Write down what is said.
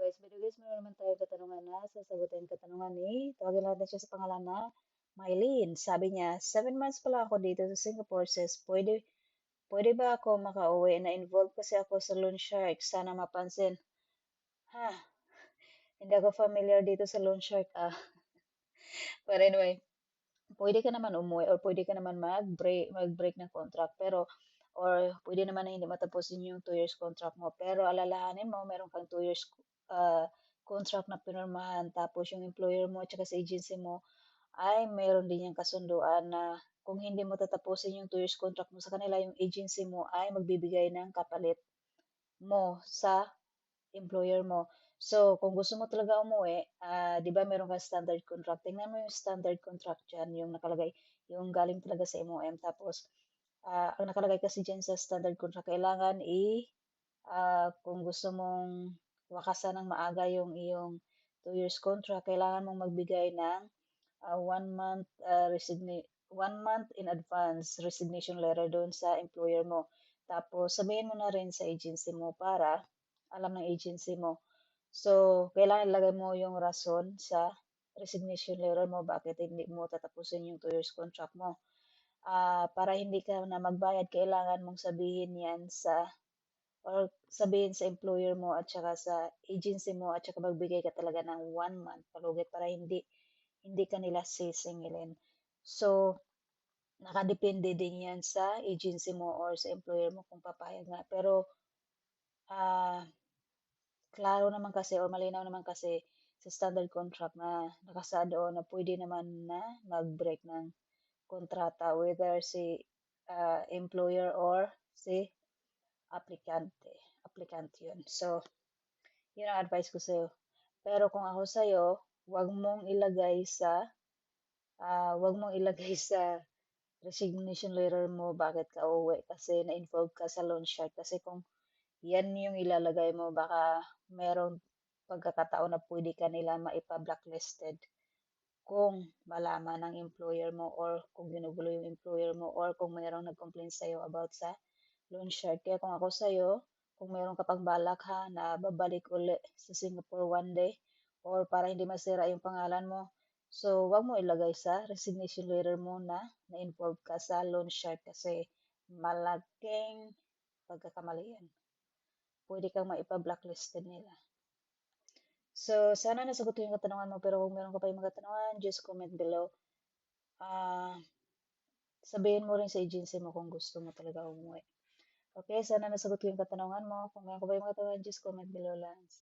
guys. Pero guys, meron naman tayo katanungan na sasagutin katanungan ni. Tawagin natin siya sa pangalan na Mylene. Sabi niya, 7 months pa lang ako dito sa Singapore. Says, pwede ba ako makauwi? Na-involve kasi ako sa loan shark. Sana mapansin. Ha, hindi ako familiar dito sa loan shark. But anyway, pwede ka naman umuwi or pwede ka naman mag-break ng contract. Pero, or pwede naman na hindi matapusin yung 2 years contract mo. Pero alalahanin mo, meron kang 2 years uh, contract na pinirmahan. Tapos yung employer mo at saka sa agency mo ay meron din yung kasunduan na kung hindi mo tatapusin yung 2 years contract mo sa kanila, yung agency mo ay magbibigay ng kapalit mo sa employer mo. So, kung gusto mo talaga umuwi, 'di ba meron kang standard contract? Tingnan mo yung standard contract diyan, yung nakalagay, yung galing talaga sa MOM. Tapos, ang nakalagay kasi diyan sa standard contract, kailangan kung gusto mong wakasan ng maaga yung iyong 2 years contract, kailangan mong magbigay ng 1 month 1 month in advance resignation letter doon sa employer mo. Tapos, sabihin mo na rin sa agency mo para alam ng agency mo. So, kailangan ilagay mo yung rason sa resignation letter mo bakit hindi mo tatapusin yung 2 years contract mo. Para hindi ka na magbayad, kailangan mong sabihin yan or sabihin sa employer mo at saka sa agency mo at saka magbigay ka talaga ng 1 month palugit para hindi ka nila sisingilin. So, nakadepende din yan sa agency mo or sa employer mo kung papayag nga. Pero, ah, klaro naman kasi or malinaw naman kasi sa standard contract na nakasaad doon na pwede naman na mag-break ng kontrata whether si employer or si aplikante. Aplikante yun. So, yun ang advice ko sa'yo. Pero kung ako sa'yo, wag mong ilagay sa resignation letter mo bakit ka uuwi kasi na-involve ka sa loan shark. Kasi kung yan yung ilalagay mo, baka merong pagkakataon na pwede ka nila maipa-blacklisted kung malaman ng employer mo or kung ginugulo yung employer mo or kung mayroong nag-complain sa'yo about sa loan shark. Kaya kung ako sa'yo, kung mayroon ka pang balak ha na babalik uli sa Singapore one day or para hindi masira yung pangalan mo, so wag mo ilagay sa resignation letter mo na na-involve ka sa loan shark kasi malaking pagkakamali yan. Pwede kang maipa-blacklisted nila. So, sana nasagot ko yung katanungan mo, pero kung meron ka pa yung mga katanungan, just comment below. Ah, sabihin mo rin sa agency mo kung gusto mo talaga umuwi. Okay, sana nasagot ko yung katanungan mo. Kung meron ka pa yung mga katanungan, just comment below lang.